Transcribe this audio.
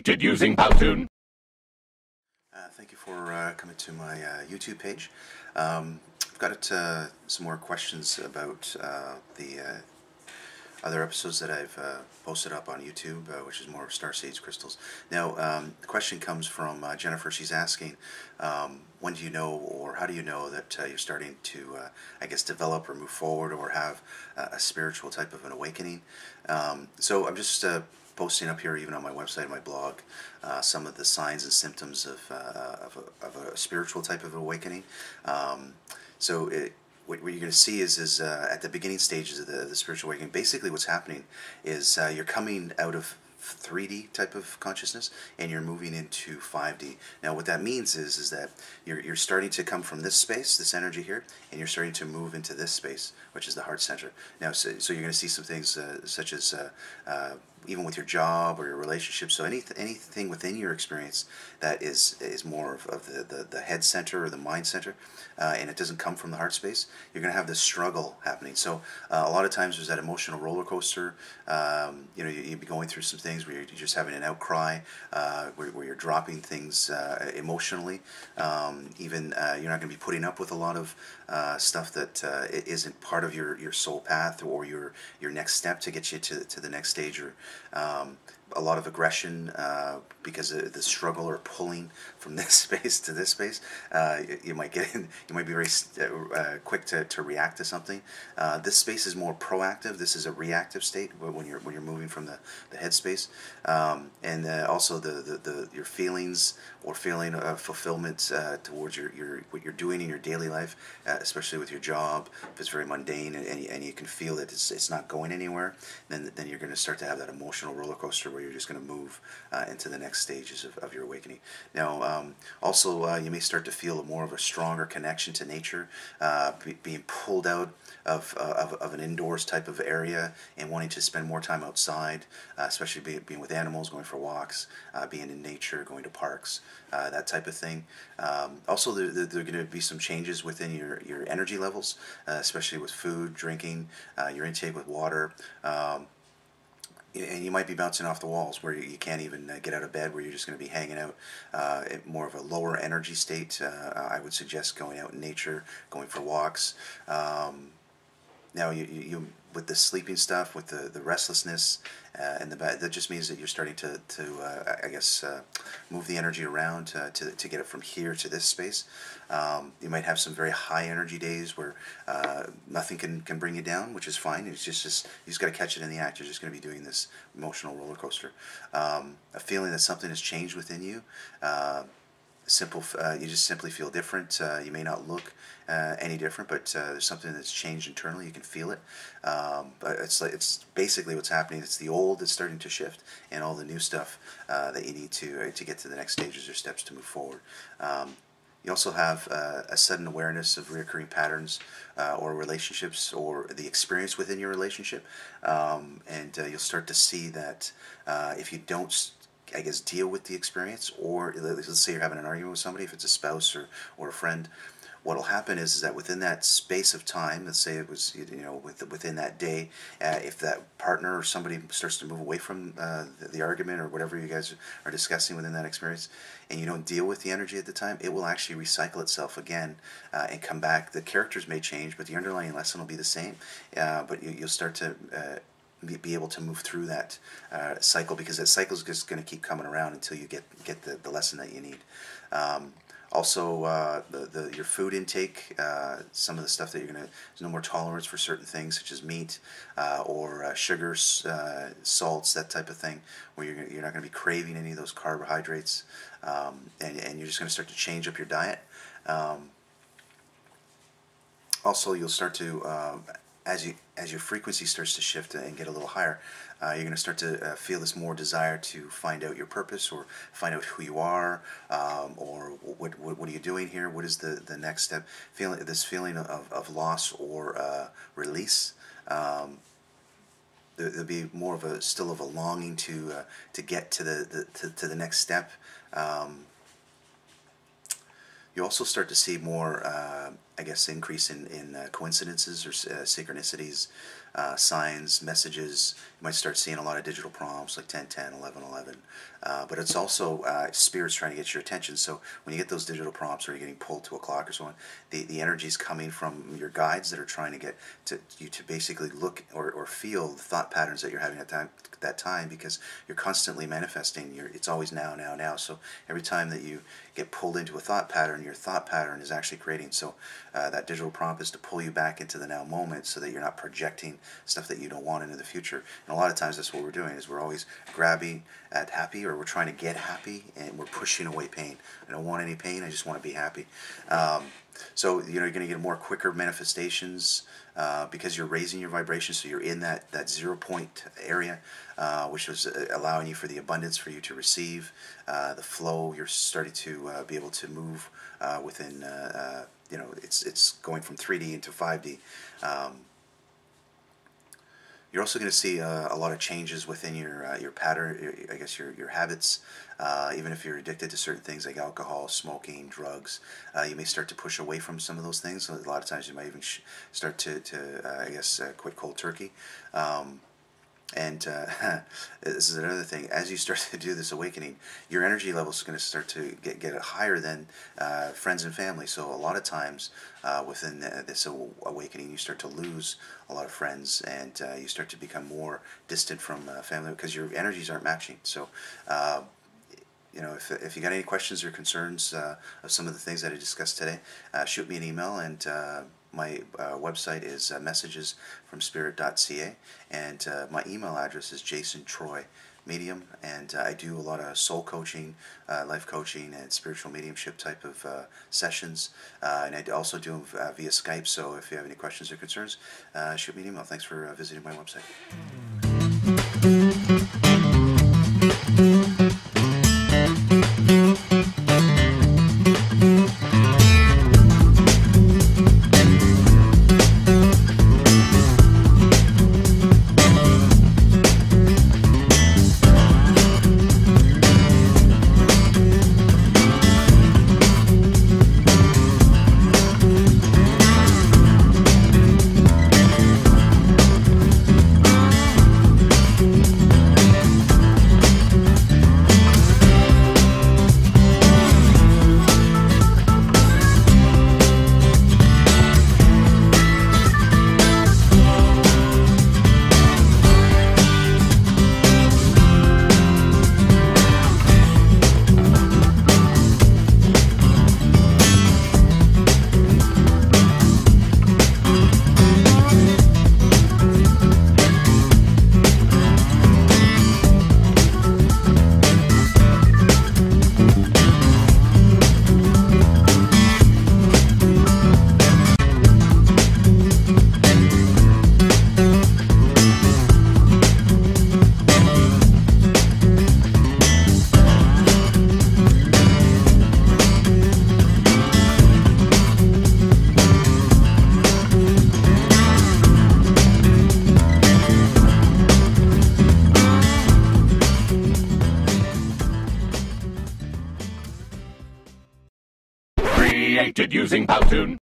created using Powtoon. Thank you for coming to my YouTube page. I've got some more questions about the other episodes that I've posted up on YouTube, which is more of Starseeds crystals. Now, the question comes from Jennifer. She's asking, when do you know, or how do you know that you're starting to, I guess, develop or move forward or have a spiritual type of an awakening? So I'm just posting up here, even on my website, my blog, some of the signs and symptoms of a spiritual type of awakening. What you're going to see is at the beginning stages of the spiritual awakening, basically what's happening is you're coming out of 3D type of consciousness and you're moving into 5D. Now what that means is that you're starting to come from this space, this energy here, and you're starting to move into this space, which is the heart center. Now so you're going to see some things such as even with your job or your relationships, so anything within your experience that is more of the head center or the mind center, and it doesn't come from the heart space, you're going to have this struggle happening. So a lot of times there's that emotional roller coaster. You'd be going through some things where you're just having an outcry, where you're dropping things emotionally. Even you're not going to be putting up with a lot of stuff that isn't part of your soul path or your next step to get you to the next stage, or a lot of aggression because of the struggle or pulling from this space to this space. You might be very quick to react to something. This space is more proactive. This is a reactive state when you're moving from the head space, and also your feelings or feeling of fulfillment towards what you're doing in your daily life, especially with your job. If it's very mundane and you can feel that it's not going anywhere, then you're going to start to have that emotional roller coaster where you're just going to move into the next stages of your awakening. Now, also you may start to feel more of a stronger connection to nature, being pulled out of an indoors type of area and wanting to spend more time outside, especially being with animals, going for walks, being in nature, going to parks, that type of thing. Also, there are going to be some changes within your energy levels, especially with food, drinking, your intake with water. And you might be bouncing off the walls where you can't even get out of bed, where you're just going to be hanging out. More of a lower energy state. I would suggest going out in nature, going for walks. Now, you with the sleeping stuff, with the restlessness and that just means that you're starting to I guess move the energy around to get it from here to this space. You might have some very high energy days where nothing can bring you down, which is fine. It's just you just got to catch it in the act. You're just going to be doing this emotional roller coaster. A feeling that something has changed within you. You just simply feel different. You may not look any different, but there's something that's changed internally. You can feel it. But it's basically what's happening. It's the old that's starting to shift, and all the new stuff that you need to get to the next stages or steps to move forward. You also have a sudden awareness of recurring patterns or relationships or the experience within your relationship, and you'll start to see that if you don't, I guess, deal with the experience, or let's say you're having an argument with somebody, if it's a spouse or a friend, what'll happen is that within that space of time, let's say it was within that day, if that partner or somebody starts to move away from the argument or whatever you guys are discussing within that experience, and you don't deal with the energy at the time, it will actually recycle itself again and come back. The characters may change, but the underlying lesson will be the same. But you'll start to be able to move through that cycle, because that cycle is just going to keep coming around until you get the lesson that you need. Also, your food intake, some of the stuff that there's no more tolerance for certain things such as meat or sugars, salts, that type of thing, where you're not going to be craving any of those carbohydrates, and you're just going to start to change up your diet. Also, you'll start to as your frequency starts to shift and get a little higher, you're going to start to feel this more desire to find out your purpose, or find out who you are, or what are you doing here? What is the next step? This feeling of loss or release. There'll be more of still of a longing to get to the next step. You also start to see more, I guess, increase in coincidences or synchronicities. signs, messages. You might start seeing a lot of digital prompts like 10, 10, 11, 11. But it's also spirits trying to get your attention. So when you get those digital prompts, or you're getting pulled to a clock or so on, the energy is coming from your guides that are trying to get you to basically look or feel the thought patterns that you're having at that time, because you're constantly manifesting. It's always now, now, now. So every time that you get pulled into a thought pattern, your thought pattern is actually creating. So that digital prompt is to pull you back into the now moment, so that you're not projecting stuff that you don't want into the future. And a lot of times that's what we're doing, is we're always grabbing at happy, or we're trying to get happy, and we're pushing away pain. I don't want any pain, I just want to be happy. So you're going to get more quicker manifestations because you're raising your vibration. So you're in that 0 point area, which is allowing you for the abundance for you to receive the flow. You're starting to be able to move within. It's going from 3D into 5D. You're also going to see a lot of changes within your pattern, I guess your habits. Even if you're addicted to certain things like alcohol, smoking, drugs, you may start to push away from some of those things. So a lot of times you might even start to quit cold turkey. And this is another thing. As you start to do this awakening, your energy level is going to start to get higher than friends and family. So a lot of times within this awakening, you start to lose a lot of friends, and you start to become more distant from family, because your energies aren't matching. So if you got any questions or concerns of some of the things that I discussed today, shoot me an email, and my website is messagesfromspirit.ca, and my email address is jasontroy.medium, and I do a lot of soul coaching, life coaching, and spiritual mediumship type of sessions, and I also do them via Skype. So if you have any questions or concerns, shoot me an email. Thanks for visiting my website. Created using Powtoon.